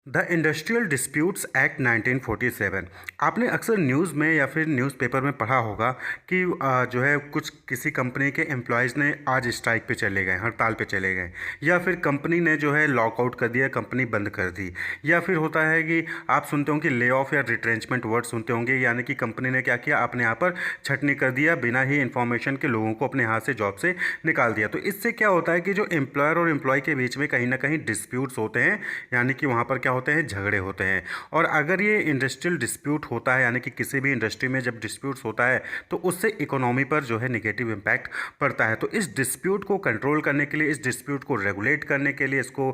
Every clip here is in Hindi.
The industrial disputes act 1947। आपने अक्सर न्यूज़ में या फिर न्यूज़पेपर में पढ़ा होगा कि जो है कुछ किसी कंपनी के एम्प्लॉयज़ ने आज स्ट्राइक पे चले गए, हड़ताल पे चले गए, या फिर कंपनी ने जो है लॉकआउट कर दिया, कंपनी बंद कर दी। या फिर होता है कि आप सुनते होंगे ले ऑफ या रिट्रेंचमेंट वर्ड सुनते होंगे, यानी कि कंपनी ने क्या किया, अपने यहाँ पर छटनी कर दिया, बिना ही इन्फॉर्मेशन के लोगों को अपने हाथ से जॉब से निकाल दिया। तो इससे क्या होता है कि जो एम्प्लॉयर और एम्प्लॉय के बीच में कहीं ना कहीं डिस्प्यूट्स होते हैं, यानी कि वहाँ पर क्या होते हैं, झगड़े होते हैं। और अगर ये इंडस्ट्रियल डिस्प्यूट होता है, यानी कि किसी भी इंडस्ट्री में जब डिस्प्यूट्स होता है तो उससे इकोनॉमी पर जो है नेगेटिव इम्पैक्ट पड़ता है। तो इस डिस्प्यूट को कंट्रोल करने के लिए, इस डिस्प्यूट को रेगुलेट करने के लिए, इसको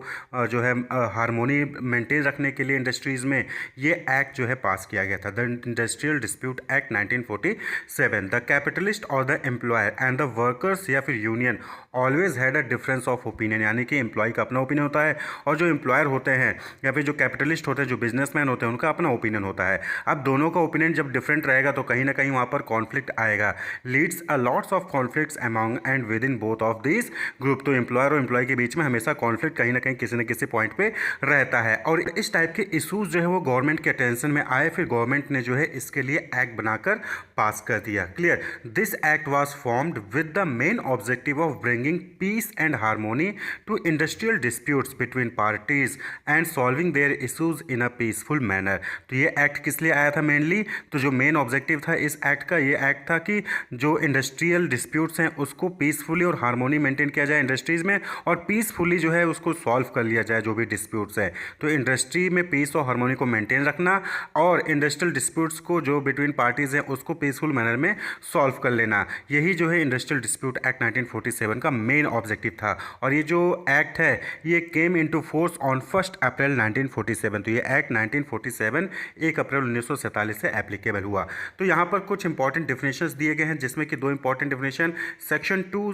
जो है हारमोनी मेंटेन रखने के लिए इंडस्ट्रीज़ में ये एक्ट जो है पास किया गया था, the industrial dispute act 1947। The capitalist और the employer and the workers या फिर union always had a difference of opinion, यानी कि एम्प्लॉय का अपना ओपिनियन होता है और जो एम्प्लॉयर होते हैं या फिर जो कैपिटलिस्ट होते हैं, जो बिजनेसमैन होते हैं, उनका अपना ओपिनियन होता है। अब दोनों का ओपिनियन जब डिफरेंट रहेगा तो कहीं ना कहीं वहाँ पर कॉन्फ्लिक्ट आएगा, leads a lots of conflicts among and with in both of this group. तो एम्प्लॉयर और एम्प्लॉय के बीच में हमेशा कॉन्फ्लिक्ट कहीं ना कहीं किसी न किसी पॉइंट पे रहता है। और इस टाइप के इशूज़ जो है वो गवर्नमेंट के अटेंशन में आए, फिर गवर्नमेंट ने जो है इसके लिए एक्ट बनाकर पास कर दिया। Clear. This act was formed with the main objective of bringing peace and harmony to industrial disputes between parties and solving their issues in a peaceful manner. तो ये एक्ट किस लिए आया था मेनली, तो जो मेन ऑब्जेक्टिव था इस एक्ट का, ये एक्ट था कि जो इंडस्ट्रियल डिस्प्यूट्स हैं उसको पीसफुली और हारमोनी मेंटेन किया जाए इंडस्ट्रीज़ में, और पीसफुली जो है उसको सॉल्व कर लिया जाए जो भी डिस्प्यूट्स हैं। तो इंडस्ट्री में पीस और हारमोनी को मेंटेन रखना और इंडस्ट्रियल डिस्प्यूट्स को जो बिटवीन पार्टीज़ हैं उसको पीसफुल मैनर में सॉल्व कर लेना, यही जो है इंडस्ट्रियल डिस्प्यूट एक्ट 1947 का मेन ऑब्जेक्टिव था। और ये जो एक्ट है ये केम इनटू फोर्स ऑन 1 अप्रैल 1947। तो ये एक्ट 1947 1 अप्रैल 1947 से एप्लीकेबल हुआ। तो यहाँ पर कुछ इंपॉर्टेंट डिफिनेशंस दिए गए हैं, जिसमें कि दो इंपॉर्टेंट डिफिनेशन सेक्शन 2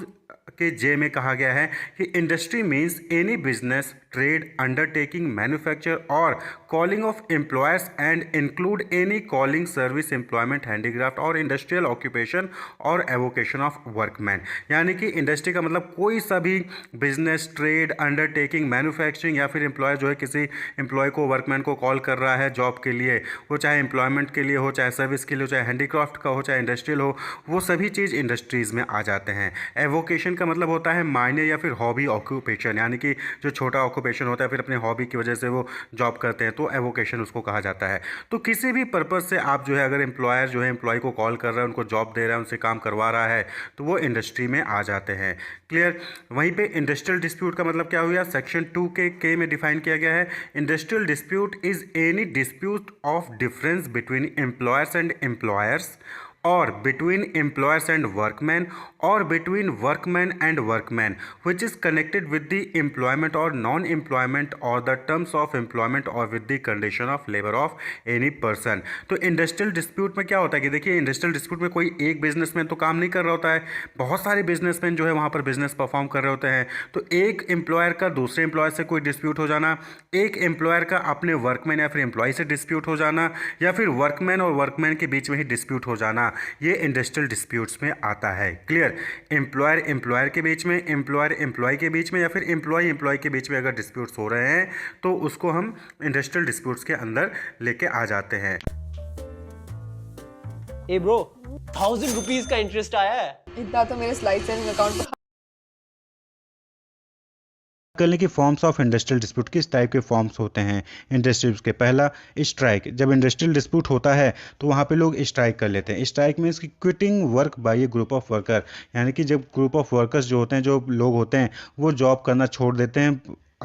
के जे में कहा गया है कि industry means any business, trade, undertaking, manufacture और calling of employers and include any calling, service, employment, handicraft और इंडस्ट्रियल ऑक्यूपेशन और एवोकेशन ऑफ वर्कमैन। यानी कि इंडस्ट्री का मतलब कोई सा भी बिजनेस, ट्रेड, अंडरटेकिंग, मैन्युफैक्चरिंग या फिर एम्प्लॉयर जो है किसी एम्प्लॉय को, वर्कमैन को कॉल कर रहा है जॉब के लिए, वो चाहे एम्प्लॉयमेंट के लिए हो, चाहे सर्विस के लिए हो, चाहे हैंडीक्राफ्ट का हो, चाहे इंडस्ट्रियल हो, वो सभी चीज़ इंडस्ट्रीज़ में आ जाते हैं। एवोकेशन का मतलब होता है मायने या फिर हॉबी ऑक्यूपेशन, यानी कि जो छोटा ऑक्यूपेशन होता है फिर अपने हॉबी की वजह से वो जॉब करते हैं, तो एवोकेशन उसको कहा जाता है। तो किसी भी पर्पज़ से आप जो है अगर एम्प्लॉयर जो है एम्प्लॉय को कॉल कर रहा है, उनको जॉब दे रहा है, उनसे काम करवा रहा है, तो वो इंडस्ट्री में आ जाते हैं। क्लियर। वहीं पे इंडस्ट्रियल डिस्प्यूट का मतलब क्या हुआ, सेक्शन 2 के में डिफाइन किया गया है, industrial dispute is any dispute of difference between employers and employers or between employers and workmen or between workmen and workmen which is connected with the employment or non-employment or the terms of employment or with the condition of labor of any person। तो इंडस्ट्रियल डिस्प्यूट में क्या होता है कि देखिए, इंडस्ट्रियल डिस्प्यूट में कोई एक बिजनेसमैन तो काम नहीं कर रहा होता है, बहुत सारे बिजनेसमैन जो है वहाँ पर बिजनेस परफॉर्म कर रहे होते हैं। तो एक एम्प्लॉयर का दूसरे एम्प्लॉयर से कोई डिस्प्यूट हो जाना, एक एम्प्लॉयर का अपने वर्कमैन या फिर एम्प्लॉय से डिस्प्यूट हो जाना, या फिर वर्कमैन और वर्कमैन के बीच में ही डिस्प्यूट हो जाना, ये इंडस्ट्रियल डिस्प्यूट्स में आता है। क्लियर। एम्प्लॉयर एम्प्लॉयर के बीच में, एम्प्लॉयर एम्प्लॉय के बीच में, या फिर एम्प्लॉय एम्प्लॉय के बीच में अगर डिस्प्यूट्स हो रहे हैं तो उसको हम इंडस्ट्रियल डिस्प्यूट्स के अंदर लेके आ जाते हैं। ए ब्रो, 1000 रुपीज का इंटरेस्ट आया है। इतना तो मेरे स्लाइड सेविंग अकाउंट पर करने की फॉर्म्स ऑफ इंडस्ट्रियल डिस्प्यूट, किस टाइप के फॉर्म्स होते हैं इंडस्ट्रीज के। पहला, स्ट्राइक। जब इंडस्ट्रियल डिस्प्यूट होता है तो वहाँ पे लोग स्ट्राइक कर लेते हैं। स्ट्राइक मीन्स कि quitting work by A group of worker, यानी कि जब ग्रुप ऑफ वर्कर्स जो होते हैं, जो लोग होते हैं, वो जॉब करना छोड़ देते हैं,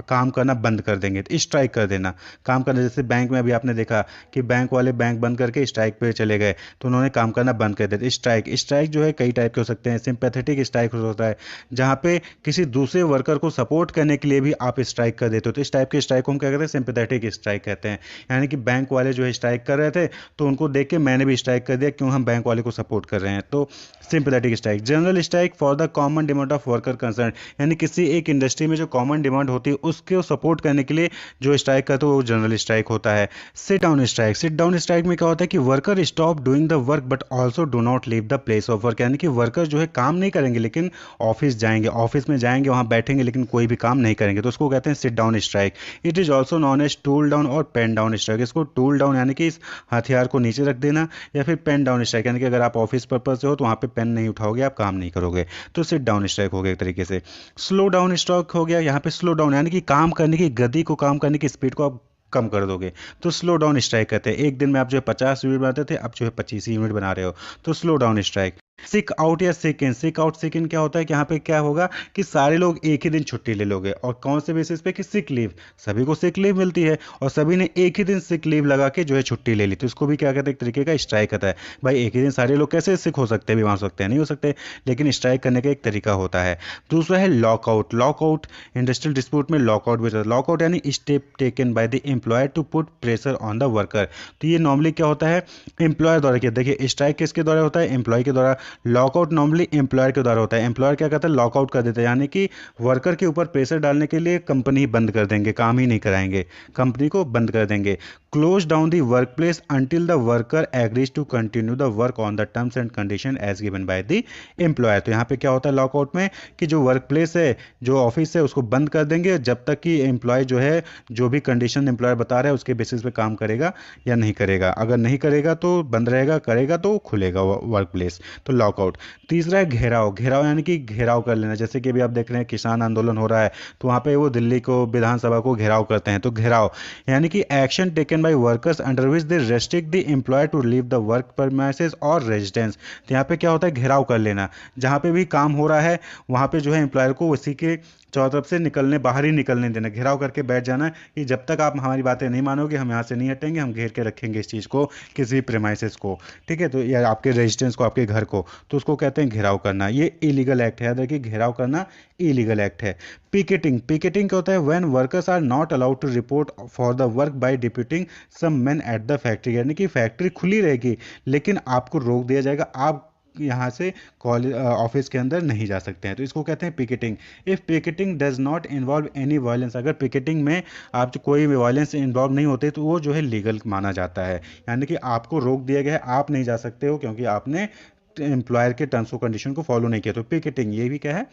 काम करना बंद कर देंगे, तो स्ट्राइक कर देना, काम करना। जैसे बैंक में अभी आपने देखा कि बैंक वाले बैंक बंद करके स्ट्राइक पे चले गए, तो उन्होंने काम करना बंद कर दिया। स्ट्राइक जो है कई टाइप के हो सकते हैं। सिंपैथेटिक स्ट्राइक होता है जहाँ पे किसी दूसरे वर्कर को सपोर्ट करने के लिए भी आप स्ट्राइक कर देते हो, तो इस टाइप के स्ट्राइक को हम क्या कहते हैं, सिंपैथेटिक स्ट्राइक कहते हैं। यानी कि बैंक वाले जो है स्ट्राइक कर रहे थे तो उनको देख के मैंने भी स्ट्राइक कर दिया, क्यों, हम बैंक वाले को सपोर्ट कर रहे हैं, तो sympathetic strike. General strike for the common demand of worker concern, यानी किसी एक इंडस्ट्री में जो कॉमन डिमांड होती है उसके सपोर्ट करने के लिए जो स्ट्राइक करते हैं वो जनरल स्ट्राइक होता है। Seat down strike, seat down strike में क्या होता है कि worker stop doing the work but also do not leave the place of work, यानी कि वर्कर जो है काम नहीं करेंगे लेकिन ऑफिस जाएंगे, ऑफिस में जाएंगे, वहाँ बैठेंगे लेकिन कोई भी काम नहीं करेंगे, तो उसको कहते हैं sit down strike. It is also known as tool down और पेन डाउन स्ट्राइक। इसको टूल डाउन यानी कि इस हथियार को नीचे रख देना, या फिर पेन डाउन स्ट्राइक यानी कि अगर आप ऑफिस पर्पज से हो तो वहाँ पे पेन नहीं उठाओगे, आप काम नहीं करोगे, तो सिट डाउन स्ट्राइक हो गया एक तरीके से। स्लो डाउन स्ट्राइक हो गया, यहाँ पे स्लो डाउन यानी कि काम करने की गति को, काम करने की स्पीड को आप कम कर दोगे, तो स्लो डाउन स्ट्राइक कहते हैं। एक दिन में आप जो है 50 यूनिट बनाते थे, अब जो है 25 यूनिट बना रहे हो, तो स्लो डाउन स्ट्राइक। सिक आउट या सिक इन, सिक आउट सिक इन क्या होता है कि यहाँ पे क्या होगा कि सारे लोग एक ही दिन छुट्टी ले लोगे, और कौन से बेसिस पे कि सिक लीव, सभी को सिक लीव मिलती है और सभी ने एक ही दिन सिक लीव लगा के जो है छुट्टी ले ली, तो इसको भी क्या कहते हैं, एक तरीके का स्ट्राइक कहता है। भाई एक ही दिन सारे लोग कैसे सिक हो सकते हैं, बीमार हो सकते हैं, नहीं हो सकते, लेकिन स्ट्राइक करने का एक तरीका होता है। दूसरा है लॉकआउट, लॉकआउट इंडस्ट्रियल डिस्प्यूट में लॉकआउट भी होता है। लॉकआउट यानी step taken by the employer to put pressure on the worker, तो ये नॉर्मली क्या होता है, एम्प्लॉयर द्वारा किया। देखिए स्ट्राइक किसके द्वारा होता है, एम्प्लॉय के द्वारा। लॉकआउट नॉर्मली एम्प्लॉयर के द्वारा होता है। एम्प्लॉयर क्या करता है, लॉकआउट कर देता है, यानी कि वर्कर के ऊपर प्रेशर डालने के लिए कंपनी ही बंद कर देंगे, काम ही नहीं कराएंगे, कंपनी को बंद कर देंगे। Close down the work place until the worker agrees to continue the work on the terms and condition as given by the employer. तो यहाँ पे क्या होता है लॉकआउट में कि जो वर्क प्लेस है, जो ऑफिस है, उसको बंद कर देंगे जब तक कि एम्प्लॉय जो है जो भी कंडीशन एम्प्लॉयर बता रहा है उसके बेसिस पे काम करेगा या नहीं करेगा। अगर नहीं करेगा तो बंद रहेगा, करेगा तो खुलेगा वर्क प्लेस, तो लॉकआउट। तीसरा है घेराव, घेराव यानी कि घेराव कर लेना। जैसे कि अभी आप देख रहे हैं किसान आंदोलन हो रहा है, तो वहाँ पे वो दिल्ली को, विधानसभा को घेराव करते हैं, तो घेराव यानी कि action taken by workers under which they restrict the employer to leave the work premises और रेजिडेंस। तो यहाँ पे क्या होता है, घेराव कर लेना, जहाँ पे भी काम हो रहा है वहाँ पे जो है एम्प्लॉयर को उसी के चारों तरफ से निकलने, बाहर ही निकलने देना, घेराव करके बैठ जाना कि जब तक आप हमारी बातें नहीं मानोगे हम यहाँ से नहीं हटेंगे, हम घेर के रखेंगे इस चीज़ को, किसी प्रेमाइसेस को, ठीक है, तो या आपके रेजिडेंस को, आपके घर को, तो उसको कहते हैं घेराव करना। ये इलीगल एक्ट है, याद रखिए घेराव करना इलीगल एक्ट है। पिकेटिंग, पिकेटिंग क्या होता है, when workers are not allowed to report for the work by deputing some man at the factory, यानी कि फैक्ट्री खुली रहेगी लेकिन आपको रोक दिया जाएगा, आप यहाँ से कॉलेज ऑफिस के अंदर नहीं जा सकते हैं, तो इसको कहते हैं picketing. If picketing does not involve any violence, अगर पिकेटिंग में आप जो कोई भी वायलेंस इन्वॉल्व नहीं होते तो वो जो है लीगल माना जाता है, यानी कि आपको रोक दिया गया है, आप नहीं जा सकते हो क्योंकि आपने एम्प्लॉयर के टर्म्स और कंडीशन को फॉलो नहीं किया, तो पिकेटिंग ये भी क्या है,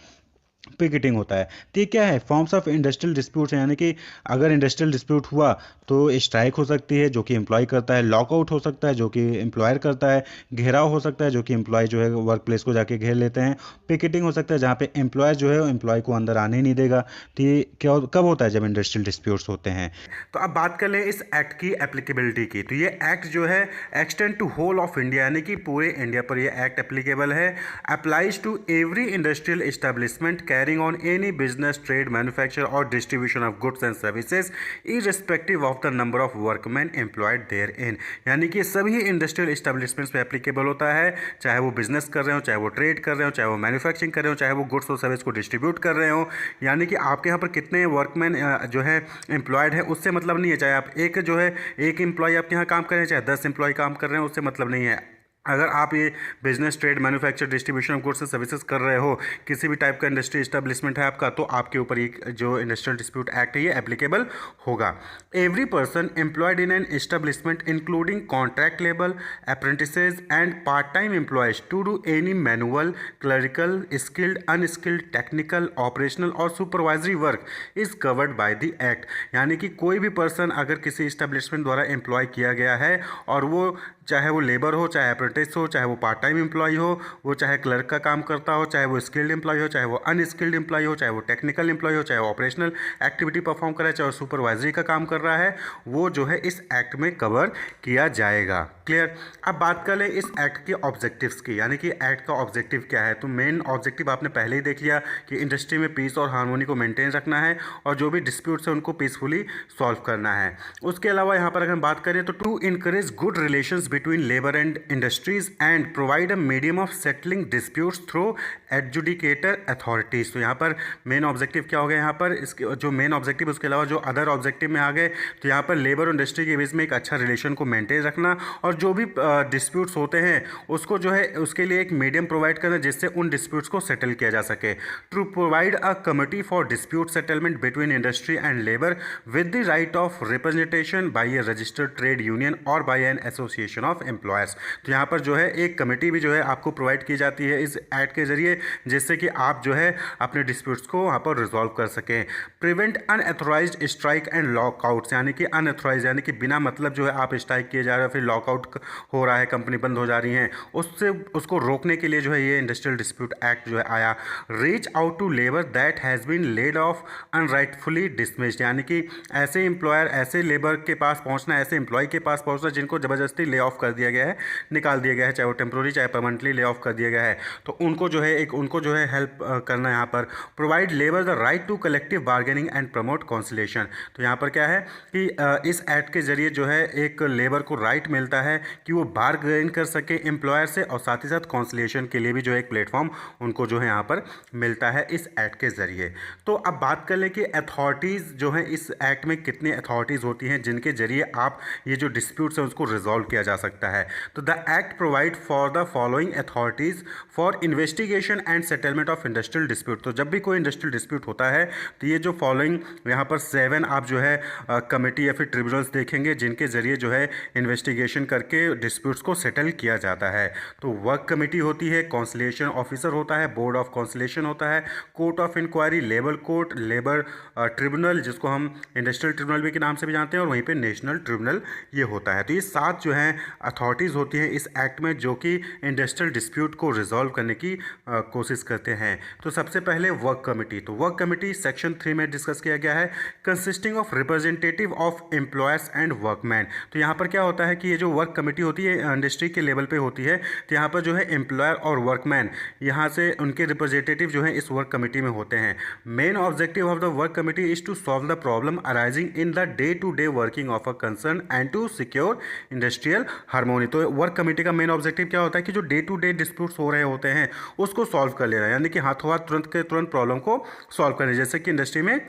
पिकेटिंग होता है। तो ये क्या है, फॉर्म्स ऑफ इंडस्ट्रियल डिस्प्यूट्स हैं, यानी कि अगर इंडस्ट्रियल डिस्प्यूट हुआ तो स्ट्राइक हो सकती है जो कि एम्प्लॉय करता है, लॉकआउट हो सकता है जो कि एम्प्लॉयर करता है, घेराव हो सकता है जो कि एम्प्लॉय जो है वर्क प्लेस को जाके घेर लेते हैं, पिकेटिंग हो सकता है जहाँ पे एम्प्लॉयर जो है एम्प्लॉय को अंदर आने ही नहीं देगा। तो ये क्या कब होता है, जब इंडस्ट्रियल डिस्प्यूट्स होते हैं। तो अब बात कर लें इस एक्ट की एप्लीकेबिलिटी की, तो ये एक्ट जो है extend to whole of India, यानी कि पूरे इंडिया पर ये एक्ट एप्लीकेबल है। Applies to every industrial establishment carrying on any business, trade, manufacture or distribution of goods and services irrespective of the number of workmen employed therein, यानी कि सभी इंडस्ट्रियल एस्टेब्लिशमेंट्स पे एप्लीकेबल होता है, चाहे वो बिजनेस कर रहे हो, चाहे वो ट्रेड कर रहे हो, चाहे वो मैन्युफैक्चरिंग कर रहे हो, चाहे वो गुड्स और सर्विस को डिस्ट्रीब्यूट कर रहे हो, यानी कि आपके यहाँ पर कितने वर्कमैन जो है एम्प्लॉयड है उससे मतलब नहीं है, चाहे आप एक जो है एक एम्प्लॉय आपके यहाँ काम कर रहे हैं, चाहे 10 एम्प्लॉय काम कर रहे हैं, उससे मतलब नहीं है। अगर आप ये business, trade, manufacture, distribution of goods and services कर रहे हो, किसी भी टाइप का इंडस्ट्री एस्टेब्लिशमेंट है आपका, तो आपके ऊपर ये जो इंडस्ट्रियल डिस्प्यूट एक्ट है ये एप्लीकेबल होगा। Every person employed in an establishment including contract labour, apprentices and part time employees to do any manual, clerical, skilled, unskilled, technical, operational और supervisory work is covered by the act, यानी कि कोई भी पर्सन अगर किसी एस्टेब्लिशमेंट द्वारा एम्प्लॉय किया गया है और वो चाहे वो लेबर हो, चाहे अप्रेंटिस हो, चाहे वो पार्ट टाइम एम्प्लॉय हो, वो चाहे क्लर्क का काम करता हो, चाहे वो स्किल्ड एम्प्लॉय हो, चाहे वो अनस्किल्ड एम्प्लॉय हो, चाहे वो टेक्निकल एम्प्लॉय हो, चाहे वो ऑपरेशनल एक्टिविटी परफॉर्म कर रहा है, चाहे वो सुपरवाइजरी का काम कर रहा है, वो जो है इस एक्ट में कवर किया जाएगा। क्लियर। अब बात कर लें इस एक्ट के ऑब्जेक्टिव्स की, यानी कि एक्ट का ऑब्जेक्टिव क्या है। तो मेन ऑब्जेक्टिव आपने पहले ही देख लिया कि इंडस्ट्री में पीस और हार्मोनी को मेंटेन रखना है और जो भी डिस्प्यूट्स हैं उनको पीसफुली सॉल्व करना है। उसके अलावा यहाँ पर अगर हम बात करें तो to encourage good relations between labour and industry industries and provide a medium of settling disputes through adjudicator authorities. तो यहाँ पर मेन ऑब्जेक्टिव क्या हो गया, यहाँ पर इसके जो मेन ऑब्जेक्टिव उसके अलावा जो अदर ऑब्जेक्टिव में आ गए, तो यहाँ पर लेबर और इंडस्ट्री के बीच में एक अच्छा रिलेशन को मेंटेन रखना और जो भी डिस्प्यूट्स होते हैं उसको जो है उसके लिए एक मीडियम प्रोवाइड करना जिससे उन डिस्प्यूट्स को सेटल किया जा सके। To provide a committee for dispute settlement between industry and labour with the right of representation by a registered trade union और by an association of employers. तो यहाँ पर जो है एक कमेटी भी जो है आपको प्रोवाइड की जाती है इस एक्ट के जरिए, जिससे कि आप जो है अपने डिस्प्यूट्स को वहाँ पर रिजॉल्व कर सकें। Prevent unauthorised strike and lockouts, यानी कि अनऑथराइज यानी कि बिना मतलब जो है आप स्ट्राइक किए जा रहे हो, फिर लॉकआउट हो रहा है, कंपनी बंद हो जा रही है, उसको रोकने के लिए जो है ये इंडस्ट्रियल डिस्प्यूट एक्ट जो है आया। Reach out to labour that has been laid off unrightfully dismissed, यानी कि ऐसे एम्प्लॉयर ऐसे लेबर के पास पहुंचना, ऐसे एम्प्लॉय के पास पहुंचना जिनको ज़बरदस्ती ले ऑफ कर दिया गया है, निकाल दिया गया है, चाहे वो टेम्प्रोरी चाहे परमानेंटली ले ऑफ कर दिया गया है, तो उनको जो है हेल्प करना। यहाँ पर provide labour the right to collective bargaining and promote conciliation. तो यहाँ पर क्या है कि इस एक्ट के जरिए जो है एक लेबर को राइट मिलता है कि वो बार्गेन कर सके एम्प्लॉयर से, और साथ ही साथ कॉन्सिलेशन के लिए भी जो है एक प्लेटफॉर्म उनको जो है यहाँ पर मिलता है इस एक्ट के जरिए। तो अब बात कर लें कि अथॉरिटीज़ जो हैं इस एक्ट में कितनी अथॉरिटीज़ होती हैं जिनके जरिए आप ये जो डिस्प्यूट्स हैं उसको रिजॉल्व किया जा सकता है। तो the act provide for the following authorities for investigation and settlement of industrial dispute. तो जब भी कोई इंडस्ट्रियल डिस्प्यूट होता है तो ये जो फॉलोइंग यहाँ पर 7 आप जो है कमेटी या फिर ट्रिब्यूनल्स देखेंगे जिनके जरिए जो है इन्वेस्टिगेशन करके डिस्प्यूट्स को सेटल किया जाता है। तो वर्क कमेटी होती है, कॉन्सिलेशन ऑफिसर होता है, बोर्ड ऑफ कॉन्सिलेशन होता है, court of inquiry, labour court, labour tribunal जिसको हम इंडस्ट्रियल ट्रिब्यूनल भी के नाम से भी जानते हैं, और वहीं पे नेशनल ट्रिब्यूनल ये होता है। तो ये 7 जो हैं अथॉरिटीज़ होती हैं इस एक्ट में जो कि इंडस्ट्रियल डिस्प्यूट को रिजॉल्व करने की कोशिश करते हैं। तो सबसे पहले वर्क कमेटी। तो वर्क कमेटी सेक्शन 3 में डिस्कस किया गया है, consisting of representative of employers and workman. तो यहाँ पर क्या होता है कि ये जो वर्क कमेटी होती है इंडस्ट्री के लेवल पे होती है, तो यहाँ पर जो है एम्प्लॉयर और वर्कमैन यहाँ से उनके रिप्रेजेंटेटिव जो हैं इस वर्क कमेटी में होते हैं। Main objective of the work committee is to solve the problem arising in the day to day working of a concern and to secure industrial harmony. तो वर्क कमेटी का मेन ऑब्जेक्टिव क्या होता है कि जो डे टू डे डिस्प्यूट्स हो रहे होते हैं उसको सॉल्व कर लेना, यानी कि हाथों हाथ तुरंत के तुरंत प्रॉब्लम को सॉल्व करना, जैसे कि इंडस्ट्री में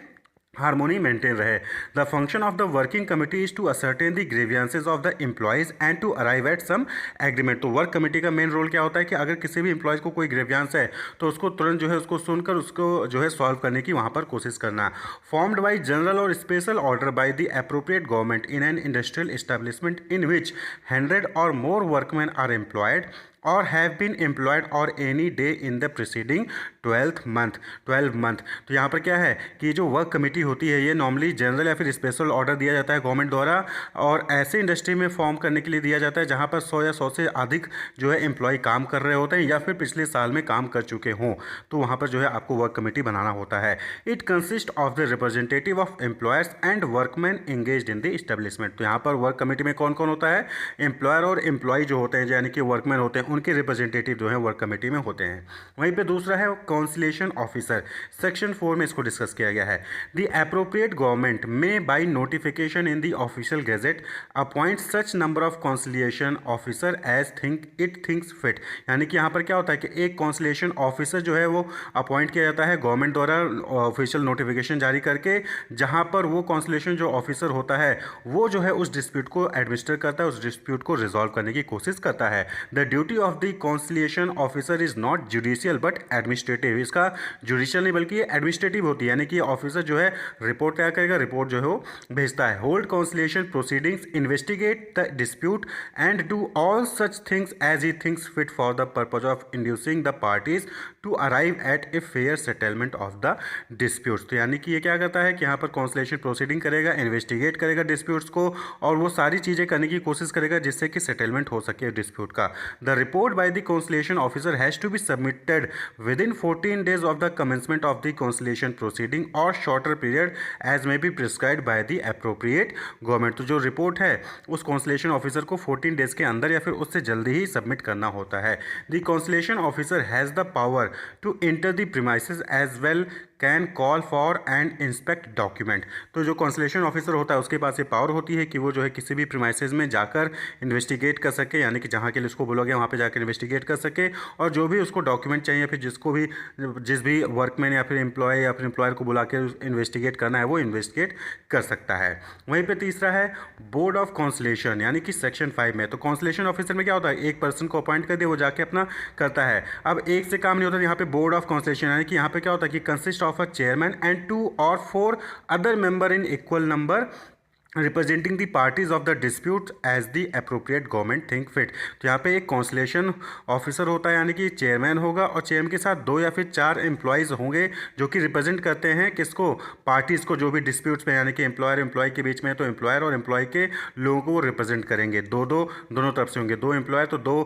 हार्मोनी मेंटेन रहे। The function of the working committee is to ascertain the grievances of the employees and to arrive at some agreement. तो वर्क कमेटी का मेन रोल क्या होता है कि अगर किसी भी एम्प्लॉयज को कोई ग्रीवियंस है तो उसको तुरंत जो है उसको सुनकर उसको जो है सॉल्व करने की वहाँ पर कोशिश करना। फॉर्म्ड बाई जनरल और special order by the appropriate government in an industrial establishment in which 100 और मोर वर्कमैन आर एम्प्लॉयड और हैव बीन एम्प्लॉयड और any day in the preceding 12 month. तो यहाँ पर क्या है कि ये जो वर्क कमेटी होती है ये नॉर्मली जनरल या फिर स्पेशल ऑर्डर दिया जाता है गवर्नमेंट द्वारा, और ऐसे इंडस्ट्री में फॉर्म करने के लिए दिया जाता है जहाँ पर 100 या 100 से अधिक जो है एम्प्लॉय काम कर रहे होते हैं या फिर पिछले साल में काम कर चुके हों, तो वहाँ पर जो है आपको वर्क कमेटी बनाना होता है। It consist of the representative of employers and workman engaged in the establishment. तो यहाँ पर वर्क कमेटी में कौन कौन होता है, एम्प्लॉयर और एम्प्लॉय जो होते हैं यानी कि वर्कमैन होते हैं उनके रिप्रेजेंटेटिव जो है वर्क कमेटी में होते हैं। वहीं पे दूसरा है कॉन्सिलेशन ऑफिसर, सेक्शन 4 में इसको डिस्कस किया गया है। The appropriate government may by notification in the official gazette appoint such number of conciliation officer as it thinks fit. यानी कि यहाँ पर क्या होता है कि एक कॉन्सिलेशन ऑफिसर जो है वो अपॉइंट किया जाता है गवर्नमेंट द्वारा ऑफिशियल नोटिफिकेशन जारी करके, जहाँ पर वो कॉन्सिलेशन जो ऑफिसर होता है वो जो है उस डिस्प्यूट को एडमिनिस्टर करता है, उस डिस्प्यूट को रिजॉल्व करने की कोशिश करता है। The duty of the conciliation officer is not judicial but administrative. इसका जुडिशियल नहीं बल्कि ये एडमिनिस्ट्रेटिव होती है, यानी कि ऑफिसर जो है रिपोर्ट क्या करेगा, रिपोर्ट जो है वो भेजता है। Hold conciliation proceedings, investigate the dispute and do all such things as he thinks fit for the purpose of inducing the parties to arrive at a fair settlement of the disputes. तो यानी कि ये क्या करता है कि यहाँ पर कॉन्सिलिएशन प्रोसीडिंग करेगा, इन्वेस्टिगेट करेगा डिस्प्यूट्स को, और वो सारी चीज़ें करने की कोशिश करेगा जिससे कि सेटलमेंट हो सके डिस्प्यूट का। The report by the conciliation officer has to be submitted within 14 days of the commencement of the conciliation proceeding or shorter period as may be prescribed by the appropriate government। तो जो रिपोर्ट है उस conciliation officer को 14 days के अंदर या फिर उससे जल्दी ही सबमिट करना होता है। The conciliation officer has the power to enter the premises as well can call for and inspect document. तो जो कॉन्सलेशन ऑफिसर होता है उसके पास ये पावर होती है कि वो जो है किसी भी प्रीमाइसेस में जाकर इन्वेस्टिगेट कर सके, यानी कि जहाँ के लिए उसको बोला गया वहाँ पे जाकर इन्वेस्टिगेट कर सके, और जो भी उसको डॉक्यूमेंट चाहिए, फिर जिस भी वर्कमैन या फिर एम्प्लॉय या फिर एम्प्लॉयर को बुला के इन्वेस्टिगेट करना है वो इन्वेस्टिगेट कर सकता है। वहीं पे तीसरा है बोर्ड ऑफ कॉन्सलेशन, यानी कि सेक्शन 5 में। तो कॉन्सलेशन ऑफिसर में क्या होता है, एक पर्सन को अपॉइंट कर दिया, वो जाके अपना करता है। अब एक से काम नहीं होता, यहाँ पे बोर्ड ऑफ कॉन्सलेशन यानी कि यहाँ पे क्या होता है कि consist of a chairman and 2 और 4 other member in equal number representing the parties of the dispute as the appropriate government think fit. तो यहाँ पे एक कॉन्सलेशन ऑफिसर होता है, यानी कि चेयरमैन होगा, और चेयरमैन के साथ 2 या फिर 4 एम्प्लॉयज़ होंगे जो कि रिप्रेजेंट करते हैं किसको, पार्टीज़ को, जो भी डिस्प्यूट्स में, यानी कि एम्प्लॉयर एम्प्लॉय के बीच में है तो एम्प्लॉयर और एम्प्लॉय के लोगों को वो रिप्रेजेंट करेंगे। दोनों तरफ से होंगे, 2 एम्प्लॉयर तो 2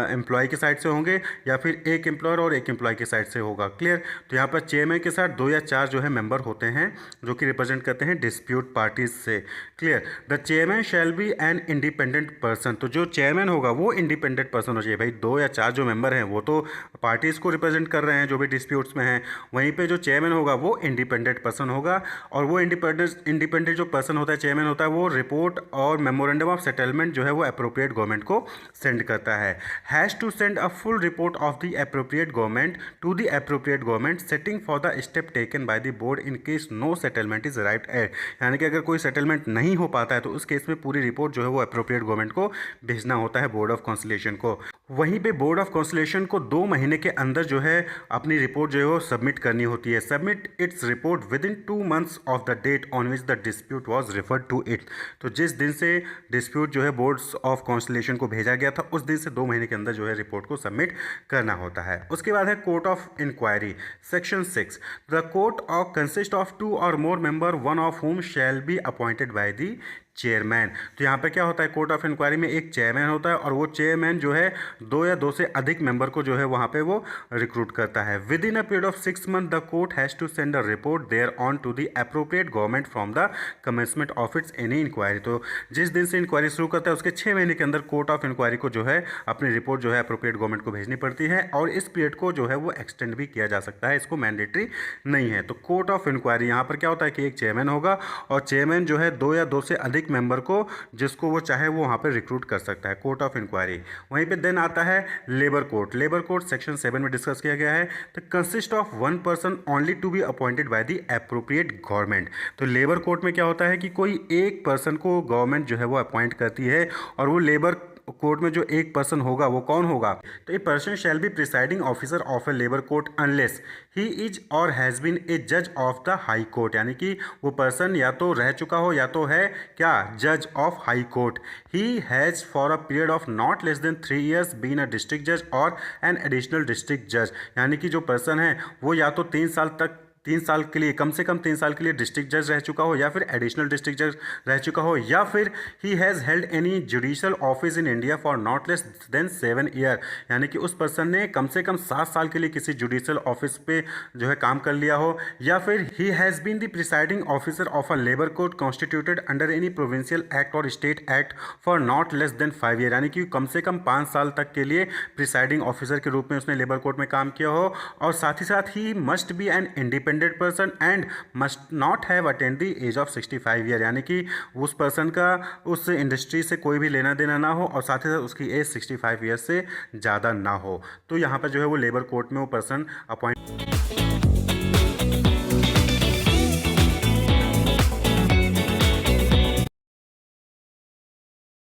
एम्प्लॉय की साइड से होंगे, या फिर एक एम्प्लॉयर और एक एम्प्लॉय की साइड से होगा। क्लियर। तो यहाँ पर चेयरमैन के साथ 2 या 4 जो है मेंबर होते हैं जो कि रिप्रेजेंट करते हैं डिस्प्यूट पार्टीज से। Clear. The chairman shall be an independent person. तो जो चेयरमैन होगा वो इंडिपेंडेंट पर्सन हो चाहिए। भाई 2 या 4 जो मेंबर हैं वो तो पार्टीज़ को रिप्रेजेंट कर रहे हैं जो भी डिस्प्यूट्स में हैं, वहीं पे जो चेयरमैन होगा वो इंडिपेंडेंट पर्सन होगा, और वो इंडिपेंडेंट जो पर्सन होता है, चेयरमैन होता है, वो रिपोर्ट और मेमोरेंडम ऑफ सेटलमेंट जो है वो अप्रोप्रिएट गवर्नमेंट को सेंड करता है। Has to send a full report of the appropriate government to the appropriate government setting for the step taken by the board in case no settlement is arrived at. यानी कि अगर कोई सेटलमेंट नहीं हो पाता है तो उस केस में पूरी रिपोर्ट जो है वो अप्रोप्रिएट गवर्नमेंट को भेजना होता है, बोर्ड ऑफ कॉन्सलेशन को। वहीं पे बोर्ड ऑफ कॉन्सलेशन को 2 महीने के अंदर जो है अपनी रिपोर्ट जो है वो सबमिट करनी होती है। Submit its report within 2 months of the date on which the dispute was referred to it. तो जिस दिन से डिस्प्यूट जो है बोर्ड्स ऑफ कॉन्सलेशन को भेजा गया था उस दिन से 2 महीने के अंदर जो है रिपोर्ट को सबमिट करना होता है। उसके बाद है court of inquiry, section 6। The court of consist of 2 और more member, one of whom shall be appointed by the chairman. तो यहाँ पे क्या होता है, कोर्ट ऑफ इंक्वायरी में एक चेयरमैन होता है, और वो चेयरमैन जो है 2 या 2 से अधिक मेंबर को जो है वहाँ पे वो रिक्रूट करता है। Within a period of 6 months the court has to send a report thereon to the appropriate government from the commencement of its any inquiry. तो जिस दिन से इंक्वायरी शुरू करता है उसके 6 महीने के अंदर कोर्ट ऑफ इंक्वायरी को जो है अपनी रिपोर्ट जो है अप्रोप्रिएट गवर्नमेंट को भेजनी पड़ती है, और इस पीरियड को जो है वो एक्सटेंड भी किया जा सकता है, इसको मैंडेटरी नहीं है। तो कोर्ट ऑफ इंक्वायरी यहाँ पर क्या होता है कि एक चेयरमैन होगा, और चेयरमैन जो है 2 या 2 से अधिक मेंबर को जिसको वो चाहे वो वहाँ पर रिक्रूट कर सकता है, कोर्ट ऑफ इंक्वायरी। वहीं पे देन आता है labour court. Labour court section 7 में डिस्कस किया गया है। तो consist of 1 person only to be appointed by the appropriate government. तो लेबर कोर्ट में क्या होता है कि कोई एक पर्सन को गवर्नमेंट जो है वो अपॉइंट करती है, और वो लेबर कोर्ट में जो एक पर्सन होगा वो कौन होगा, तो a person shall be presiding officer of a labour court unless he is और हैज़ बीन ए जज ऑफ द हाई कोर्ट। यानी कि वो पर्सन या तो रह चुका हो या तो है क्या, जज of high court. He has for a period of not less than 3 years been a district जज और एन एडिशनल डिस्ट्रिक्ट जज। यानी कि जो पर्सन है वो या तो 3 साल के लिए, कम से कम 3 साल के लिए डिस्ट्रिक्ट जज रह चुका हो, या फिर एडिशनल डिस्ट्रिक्ट जज रह चुका हो, या फिर he has held any judicial office in India for not less then 7 years। यानी कि उस पर्सन ने कम से कम 7 साल के लिए किसी जुडिशियल ऑफिस पे जो है काम कर लिया हो, या फिर he has been the presiding officer of a labour court constituted under any provincial act और state act for not less than 5 years। यानी कि कम से कम 5 साल तक के लिए प्रिसाइडिंग ऑफिसर के रूप में उसने लेबर कोर्ट में काम किया हो, और साथ ही साथ ही must be an independent person and must not have attend the age of 65 years। यानी कि उस पर्सन का उस इंडस्ट्री से कोई भी लेना देना ना हो, और साथ ही साथ उसकी एज 65 years से ज़्यादा ना हो। तो यहाँ पर जो है वो लेबर कोर्ट में वो पर्सन अपॉइंट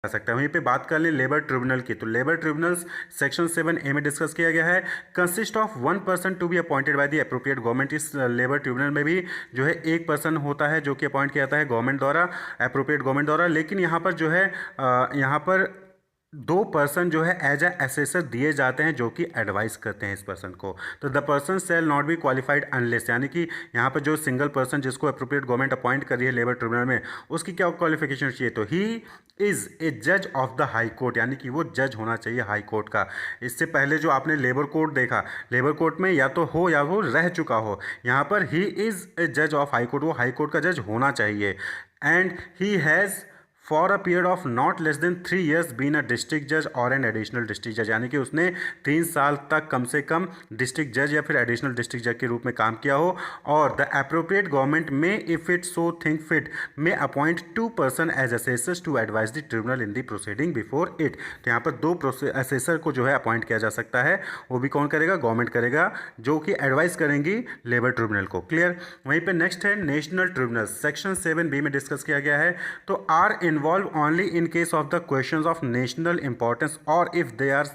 आ सकता है। वहीं पे बात कर ले लेबर ट्रिब्यूनल की। तो लेबर ट्रिब्यूनल्स सेक्शन 7A में डिस्कस किया गया है। Consist of 1 person to be appointed by the appropriate government. इस लेबर ट्रिब्यूनल में भी जो है एक पर्सन होता है जो कि अपॉइंट किया जाता है गवर्नमेंट द्वारा, अप्रोप्रिएट गवर्नमेंट द्वारा। लेकिन यहाँ पर जो है यहाँ पर 2 पर्सन जो है एज अ एसेसर दिए जाते हैं जो कि एडवाइस करते हैं इस पर्सन को। तो the person shall not be qualified unless, यानी कि यहाँ पर जो सिंगल पर्सन जिसको अप्रोप्रिएट गवर्नमेंट अपॉइंट कर रही है लेबर ट्रिब्यूनल में, उसकी क्या क्वालिफिकेशन चाहिए, तो ही इज़ ए जज ऑफ द हाई कोर्ट। यानी कि वो जज होना चाहिए हाई कोर्ट का। इससे पहले जो आपने लेबर कोर्ट देखा, लेबर कोर्ट में या तो हो या वो रह चुका हो, यहाँ पर ही इज़ ए जज ऑफ हाई कोर्ट, वो हाई कोर्ट का जज होना चाहिए। And he has for a period of not less than 3 years been a district जज और एन एडिशनल डिस्ट्रिक्ट जज, यानी कि उसने 3 साल तक कम से कम डिस्ट्रिक्ट जज या फिर एडिशनल डिस्ट्रिक्ट जज के रूप में काम किया हो। और the appropriate government may if it so think fit may appoint 2 person as assessors to advise the tribunal in the proceeding before it. तो यहाँ पर 2 असेसर को जो है अपॉइंट किया जा सकता है, वो भी कौन करेगा, गवर्नमेंट करेगा, जो कि एडवाइस करेंगी लेबर ट्रिब्यूनल को। क्लियर। वहीं पे नेक्स्ट है नेशनल ट्रिब्यूनल, सेक्शन 7B में डिस्कस किया गया है। तो are involved only in case of the questions of national importance और if they are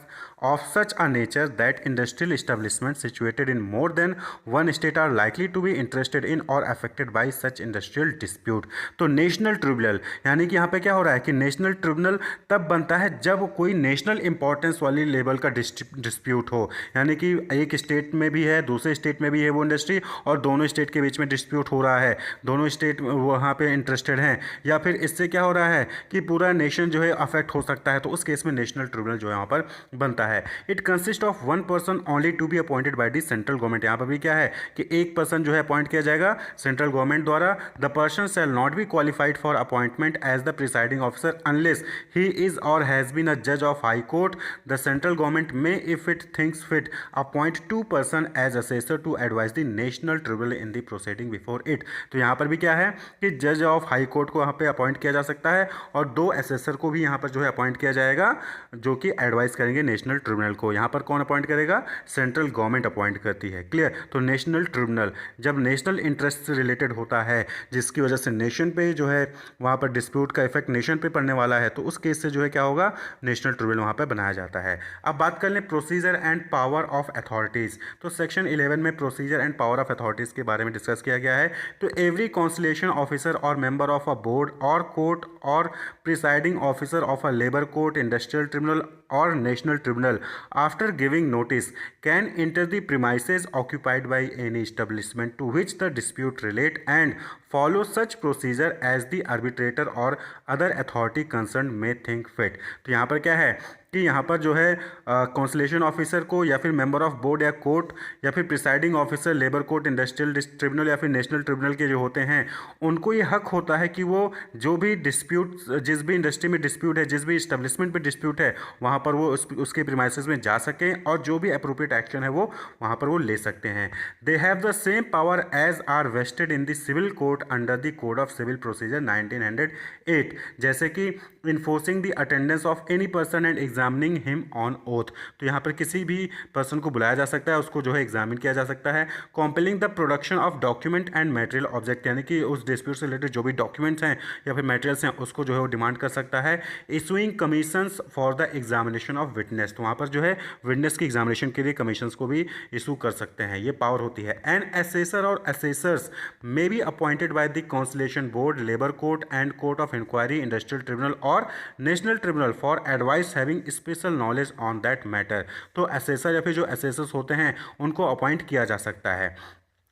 of such a nature that industrial establishments situated in more than one state are likely to be interested in or affected by such industrial dispute। तो नेशनल ट्रिब्यूनल यानी कि यहाँ पे क्या हो रहा है कि नेशनल ट्रिब्यूनल तब बनता है जब कोई नेशनल इंपॉर्टेंस वाली लेवल का डिस्प्यूट हो, यानी कि एक स्टेट में भी है, दूसरे स्टेट में भी है वो इंडस्ट्री, और दोनों स्टेट के बीच में डिस्प्यूट हो रहा है, दोनों स्टेट वहाँ पे इंटरेस्टेड हैं, या फिर इससे क्या हो रहा है कि पूरा नेशन जो है अफेक्ट हो सकता है, तो उस केस में नेशनल ट्रिब्यूनल जो है वहाँ पर बनता है। It consist of 1 person only to be appointed by the central government. यहाँ पर भी क्या है कि एक पर्सन जो है अपॉइंट किया जाएगा सेंट्रल गवर्नमेंट द्वारा। The person shall not be qualified for appointment as the presiding officer unless he is और हैज़ बीन अ जज of high court. The central government may if it thinks fit appoint 2 person as assessor to advise the national tribunal in the proceeding before it. तो यहाँ पर भी क्या है कि जज ऑफ हाई कोर्ट को यहाँ पे अपॉइंट किया जा सकता है, और 2 असेसर को भी यहाँ पर जो है अपॉइंट किया जाएगा, जो कि एडवाइस करेंगे नेशनल ट्रिब्यूनल को। यहाँ पर कौन अपॉइंट करेगा, सेंट्रल गवर्नमेंट अपॉइंट करती है। क्लियर। तो नेशनल ट्रिब्यूनल जब नेशनल इंटरेस्ट से रिलेटेड होता है, जिसकी वजह से नेशन पे जो है वहाँ पर डिस्प्यूट का इफेक्ट नेशन पे पड़ने वाला है, तो उस केस से जो है क्या होगा, नेशनल ट्रिब्यूनल वहाँ पर बनाया जाता है। अब बात कर लें procedure and power of authorities. तो सेक्शन 11 में procedure and power of authorities के बारे में डिस्कस किया गया है। तो एवरी कॉन्सुलेशन ऑफिसर और मेंबर ऑफ अ बोर्ड और कोर्ट और presiding officer of a labour court, industrial tribunal or national tribunal after giving notice can enter the premises occupied by any establishment to which the dispute relate and follow such procedure as the arbitrator or other authority concerned may think fit। तो यहाँ पर क्या है कि यहाँ पर जो है कॉन्सुलेशन ऑफिसर को या फिर मेंबर ऑफ बोर्ड या कोर्ट या फिर presiding officer labour court, industrial tribunal या फिर नेशनल ट्रिब्यूनल के जो होते हैं, उनको ये हक होता है कि वो जो भी डिस्प्यूट, जिस भी इंडस्ट्री में डिस्प्यूट है, जिस भी इस्टेब्लिशमेंट पे डिस्प्यूट है, वहाँ पर वो उसके प्रीमाइसेस में जा सकें और जो भी अप्रोप्रिएट एक्शन है वो वहाँ पर वो ले सकते हैं। They have the same power as are vested in the civil court under the code of civil procedure 1908, जैसे कि enforcing the attendance of any person and examining him on oath. तो यहाँ पर किसी भी पर्सन को बुलाया जा सकता है, उसको जो है एग्जामिन किया जा सकता है। Compelling the production of document and material object, यानी कि उस डिस्प्यूट से रिलेटेड जो भी डॉक्यूमेंट्स हैं या फिर मटेरियल्स हैं उसको जो है वो डिमांड कर सकता है। Issuing commissions for the examination of witness, तो वहाँ पर जो है विटनेस की एग्जामिनेशन के लिए कमीशंस को भी इशू कर सकते हैं, ये पावर होती है। एन असेसर और assessors may be appointed by the conciliation board, labour court and court of inquiry, industrial tribunal और national tribunal for advice having special knowledge on that matter. तो असेसर या फिर जो असेसर्स होते हैं उनको अपॉइंट किया जा सकता है।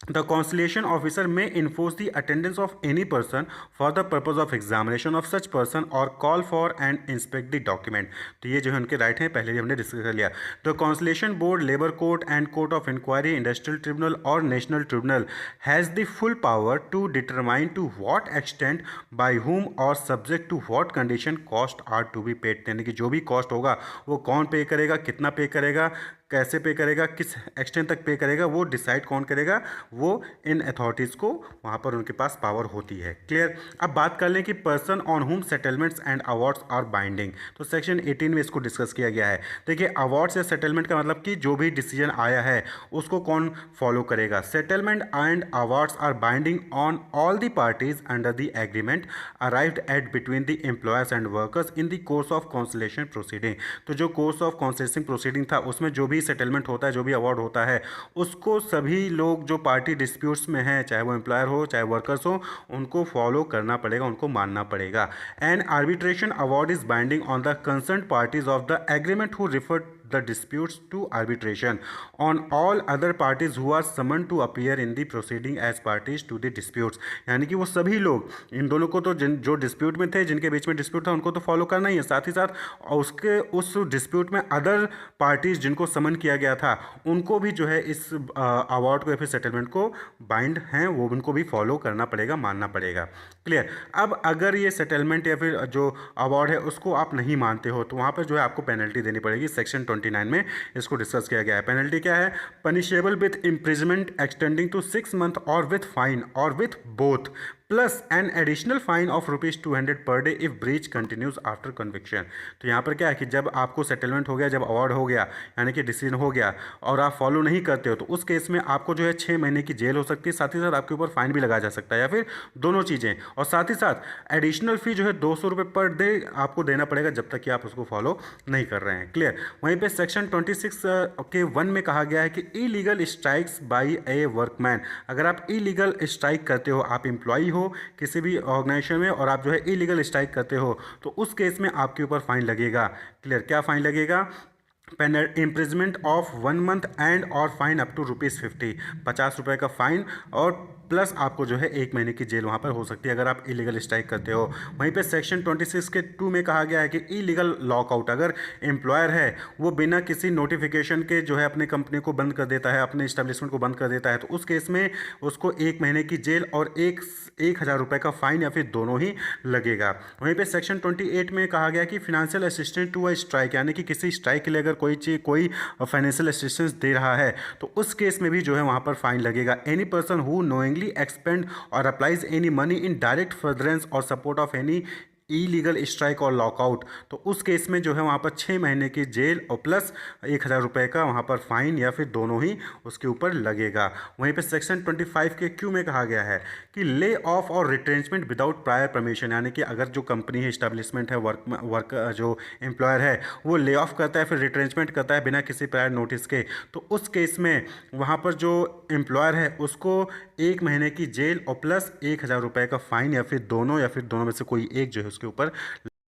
The conciliation officer may enforce the attendance of any person for the purpose of examination of such person or call for and inspect the document। तो ये जो है उनके राइट हैं, पहले भी हमने डिस्कस कर लिया। The conciliation board, labor court and court of inquiry, industrial tribunal और national tribunal has the full power to determine to what extent, by whom or subject to what condition cost are to be paid। यानी कि जो भी कॉस्ट होगा वो कौन पे करेगा, कितना पे करेगा, कैसे पे करेगा, किस एक्सटेंट तक पे करेगा, वो डिसाइड कौन करेगा, वो इन अथॉरिटीज़ को वहाँ पर उनके पास पावर होती है। क्लियर। अब बात कर लें कि person on whom settlements and awards are binding. तो सेक्शन 18 में इसको डिस्कस किया गया है। देखिए अवार्ड्स या सेटलमेंट का मतलब कि जो भी डिसीजन आया है उसको कौन फॉलो करेगा। Settlement and awards are binding on all the parties under the agreement arrived at between the employers and workers in the course of conciliation proceeding. तो जो कोर्स ऑफ कॉन्सुलेशन प्रोसीडिंग था उसमें जो भी सेटलमेंट होता है, जो भी अवार्ड होता है, उसको सभी लोग जो पार्टी डिस्प्यूट्स में हैं, चाहे वो एम्प्लॉयर हो चाहे वर्कर्स हो, उनको फॉलो करना पड़ेगा, उनको मानना पड़ेगा। N arbitration award is binding on the concern parties of the agreement who refer the disputes to arbitration on all other parties who are summoned to appear in the proceeding as parties to the disputes। यानी कि वो सभी लोग, इन दोनों को तो जो डिस्प्यूट में थे, जिनके बीच में डिस्प्यूट था, उनको तो फॉलो करना ही है, साथ ही साथ उसके उस डिस्प्यूट में अदर पार्टीज जिनको समन किया गया था उनको भी जो है इस अवार्ड को या फिर सेटलमेंट को बाइंड हैं, वो उनको भी फॉलो करना पड़ेगा, मानना पड़ेगा। क्लियर। अब अगर ये सेटलमेंट या फिर जो अवार्ड है उसको आप नहीं मानते हो तो वहाँ पर जो है आपको पेनल्टी देनी पड़ेगी। सेक्शन 29 में इसको डिस्कस किया गया है। पेनल्टी क्या है? Punishable with imprisonment extending to 6 month और विथ फाइन और with both plus an additional fine of ₹200 per day if breach continues after conviction. तो यहाँ पर क्या है कि जब आपको सेटलमेंट हो गया, जब अवार्ड हो गया यानी कि डिसीजन हो गया और आप फॉलो नहीं करते हो तो उस केस में आपको जो है 6 महीने की जेल हो सकती है, साथ ही साथ आपके ऊपर फाइन भी लगाया जा सकता है या फिर दोनों चीज़ें। और साथ ही साथ एडिशनल फी जो है ₹200 पर डे आपको देना पड़ेगा जब तक कि आप उसको फॉलो नहीं कर रहे हैं। क्लियर। वहीं पे सेक्शन 26 के 1 में कहा गया है कि इलीगल स्ट्राइक्स बाय ए वर्कमैन। अगर आप इलीगल स्ट्राइक करते हो, आप एम्प्लॉई हो किसी भी ऑर्गेनाइजेशन में और आप जो है इलीगल स्ट्राइक करते हो तो उस केस में आपके ऊपर फाइन लगेगा। क्लियर। क्या फाइन लगेगा? इम्प्रिजमेंट ऑफ 1 मंथ एंड और फाइन अप टू ₹50, ₹50 का फाइन और प्लस आपको जो है 1 महीने की जेल वहाँ पर हो सकती है अगर आप इलीगल स्ट्राइक करते हो। वहीं पे सेक्शन 26 के 2 में कहा गया है कि इलीगल लॉकआउट, अगर एम्प्लॉयर है वो बिना किसी नोटिफिकेशन के जो है अपने कंपनी को बंद कर देता है, अपने इस्टेब्लिशमेंट को बंद कर देता है तो उस केस में उसको 1 महीने की जेल और 1,000 का फाइन या फिर दोनों ही लगेगा। वहीं पे सेक्शन 28 में कहा गया कि financial assistance to a strike, यानी कि किसी स्ट्राइक के लिए अगर कोई फाइनेंशियल असिस्टेंस दे रहा है तो उस केस में भी जो है वहाँ पर फाइन लगेगा। Any person who knowingly expend or applies any money in direct furtherance or support of any illegal strike और लॉकआउट तो उस केस में जो है वहाँ पर 6 महीने की जेल और प्लस 1,000 का वहाँ पर फाइन या फिर दोनों ही उसके ऊपर लगेगा। वहीं पे सेक्शन 25 के क्यू में कहा गया है कि ले ऑफ और रिट्रेंचमेंट विदाउट प्रायर परमिशन, यानी कि अगर जो कंपनी है, इस्टेब्लिशमेंट है, वर्क जो एम्प्लॉयर है वो ले ऑफ करता है फिर रिट्रेंचमेंट करता है बिना किसी प्रायर नोटिस के तो उस केस में वहाँ पर जो एम्प्लॉयर है उसको 1 महीने की जेल और प्लस 1,000 का फाइन या फिर दोनों में से कोई एक जो है उसके ऊपर